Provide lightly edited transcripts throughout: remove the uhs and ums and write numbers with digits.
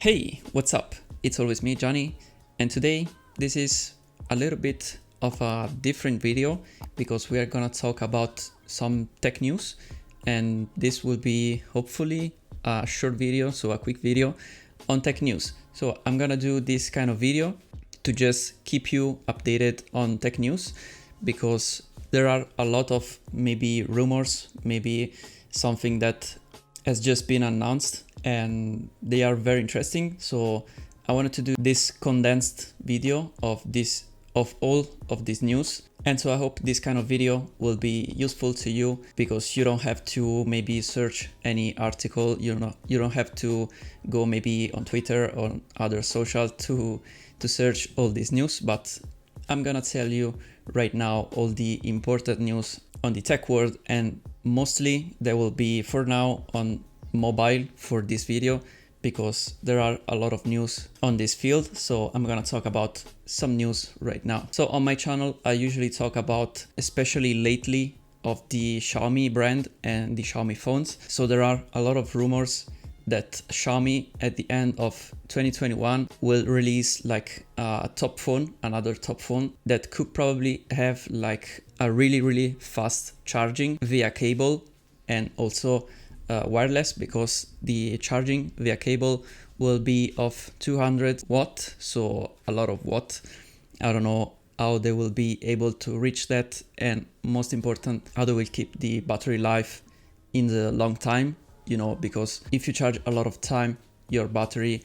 Hey, what's up? It's always me, Johnny, and today this is a little bit of a different video because we are gonna talk about some tech news, and this will be hopefully a short video, so a quick video on tech news. So I'm gonna do this kind of video to just keep you updated on tech news because there are a lot of maybe rumors, maybe something that has just been announced and they are very interesting. So I wanted to do this condensed video of all of this news. And so I hope this kind of video will be useful to you because you don't have to maybe search any article, you don't have to go maybe on Twitter or other social to search all this news, but I'm gonna tell you right now all the important news on the tech world, and mostly they will be for now on mobile for this video because there are a lot of news on this field. So I'm gonna talk about some news right now. So on my channel, I usually talk about, especially lately, of the Xiaomi brand and the Xiaomi phones. So there are a lot of rumors that Xiaomi at the end of 2021 will release like a top phone, another top phone that could probably have like a really fast charging via cable and also wireless, because the charging via cable will be of 200 watt, so a lot of watt. I don't know how they will be able to reach that, and most important, how they will keep the battery life in the long time, because if you charge a lot of time your battery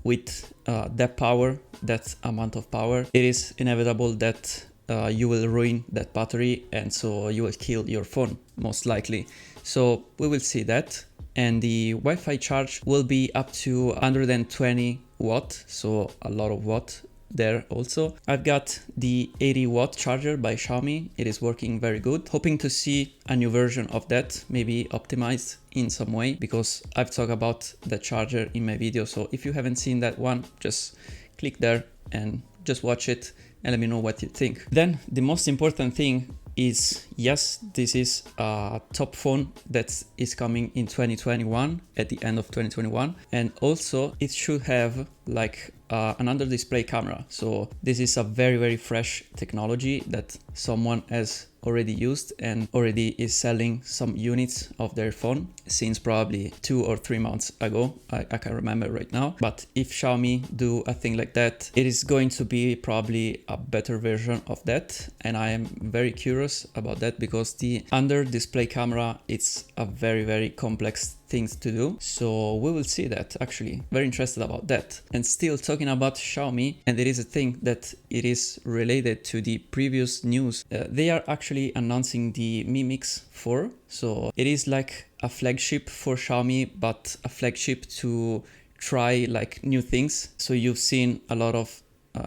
with that power, that amount of power, it is inevitable that you will ruin that battery, and so you will kill your phone most likely. So we will see that. And the Wi-Fi charge will be up to 120 watt, so a lot of watt there also. I've got the 80 watt charger by Xiaomi. It is working very good. Hoping to see a new version of that, maybe optimized in some way, because I've talked about the charger in my video. So if you haven't seen that one, just click there and just watch it and let me know what you think. Then the most important thing is, yes, this is a top phone that is coming in 2021, at the end of 2021, and also it should have like an under display camera. So this is a very fresh technology that someone has already used and already is selling some units of their phone since probably 2 or 3 months ago. I can't remember right now, but if Xiaomi do a thing like that, it is going to be probably a better version of that, and I am very curious about that because the under display camera, it's a very complex things to do. So we will see that. Actually very interested about that. And still talking about Xiaomi, and there is a thing that it is related to the previous news. They are actually announcing the Mi Mix 4. So it is like a flagship for Xiaomi, but a flagship to try like new things. So you've seen a lot of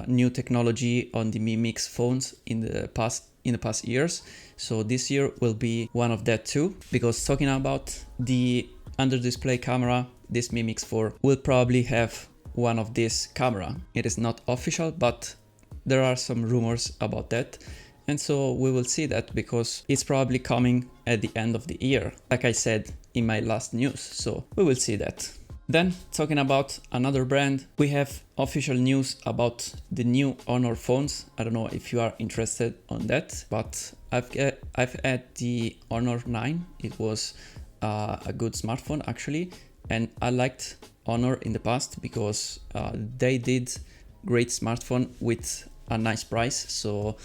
new technology on the Mi Mix phones in the past years. So this year will be one of that too, because talking about the under display camera, this Mi Mix 4 will probably have one of this camera. It is not official, but there are some rumors about that. And so we will see that because it's probably coming at the end of the year, like I said in my last news. So we will see that. Then talking about another brand, we have official news about the new Honor phones. I don't know if you are interested on that, but I've had the Honor 9. It was a good smartphone actually, and I liked Honor in the past because they did great smartphone with a nice price. So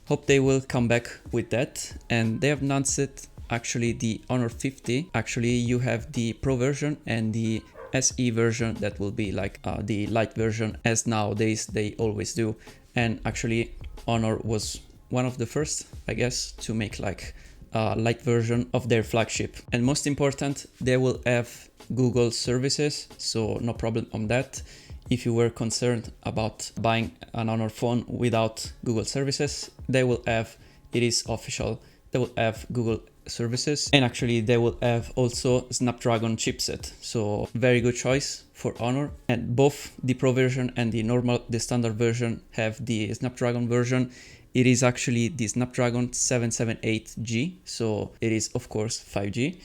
hope they will come back with that. And they have announced it, actually the Honor 50. Actually you have the Pro version and the SE version that will be like the light version, as nowadays they always do. And actually Honor was one of the first, I guess, to make like light version of their flagship. And most important, they will have Google services, so no problem on that. If you were concerned about buying an Honor phone without Google services, they will have, it is official, they will have Google services, and actually they will have also Snapdragon chipset. So very good choice for Honor. And both the Pro version and the standard version have the Snapdragon version. It is actually the Snapdragon 778G, so it is of course 5G,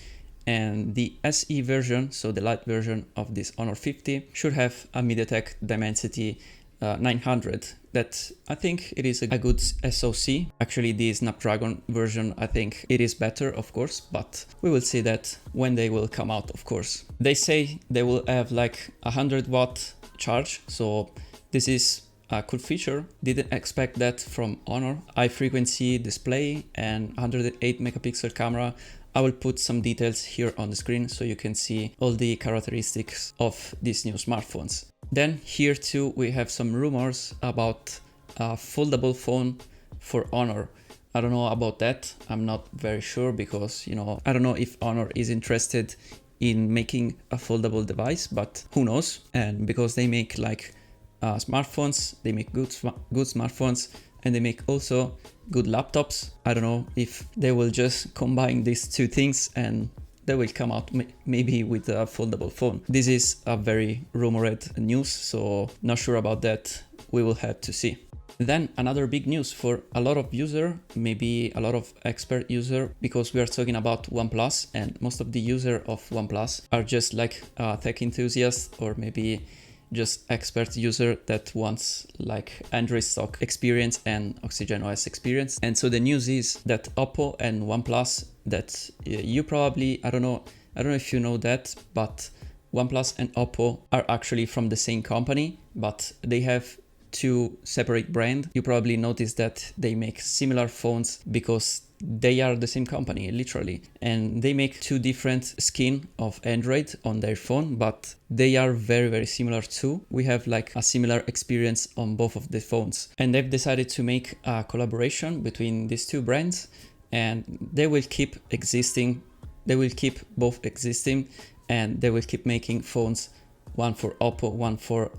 And the SE version, so the light version of this Honor 50, should have a MediaTek Dimensity 900. That I think it is a good SoC. Actually, the Snapdragon version, I think it is better, of course, but we will see that when they will come out, of course. They say they will have like 100-watt charge, so this is a cool feature. Didn't expect that from Honor. High frequency display and 108 megapixel camera. I will put some details here on the screen so you can see all the characteristics of these new smartphones. Then here too we have some rumors about a foldable phone for Honor. I don't know about that. I'm not very sure because, you know, I don't know if Honor is interested in making a foldable device, but who knows? And because they make like smartphones, they make good smartphones, and they make also good laptops. I don't know if they will just combine these two things and they will come out maybe with a foldable phone. This is a very rumored news, so not sure about that. We will have to see. Then another big news for a lot of user, maybe a lot of expert user, because we are talking about OnePlus, and most of the user of OnePlus are just like tech enthusiasts or maybe just expert user that wants like Android stock experience and Oxygen OS experience. And so the news is that Oppo and OnePlus, that you probably, I don't know if you know that, but OnePlus and Oppo are actually from the same company, but they have two separate brands. You probably noticed that they make similar phones because they are the same company, literally, and they make two different skin of Android on their phone, but they are very, very similar too. We have like a similar experience on both of the phones, and they've decided to make a collaboration between these two brands, and they will keep existing. They will keep both existing, and they will keep making phones, one for Oppo, one for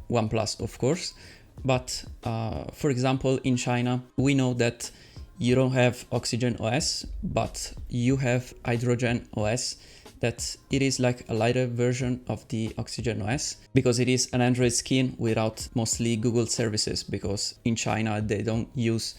OnePlus, of course. But for example, in China, we know that you don't have Oxygen OS, but you have Hydrogen OS, that it is like a lighter version of the Oxygen OS, because it is an Android skin without mostly Google services, because in China they don't use,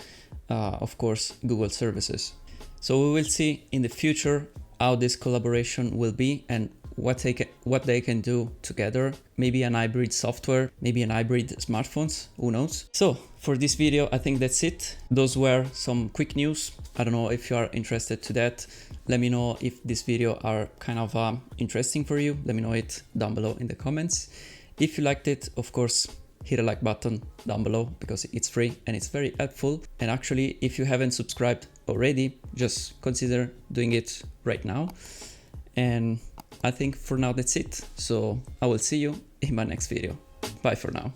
of course, Google services. So we will see in the future how this collaboration will be and what they can do together. Maybe an hybrid software, maybe an hybrid smartphones, who knows. So for this video, I think that's it. Those were some quick news. I don't know if you are interested to that. Let me know if this video are kind of interesting for you. Let me know it down below in the comments. If you liked it, of course, hit a like button down below because it's free and it's very helpful. And actually, if you haven't subscribed already, just consider doing it right now. And I think for now that's it. So I will see you in my next video. Bye for now.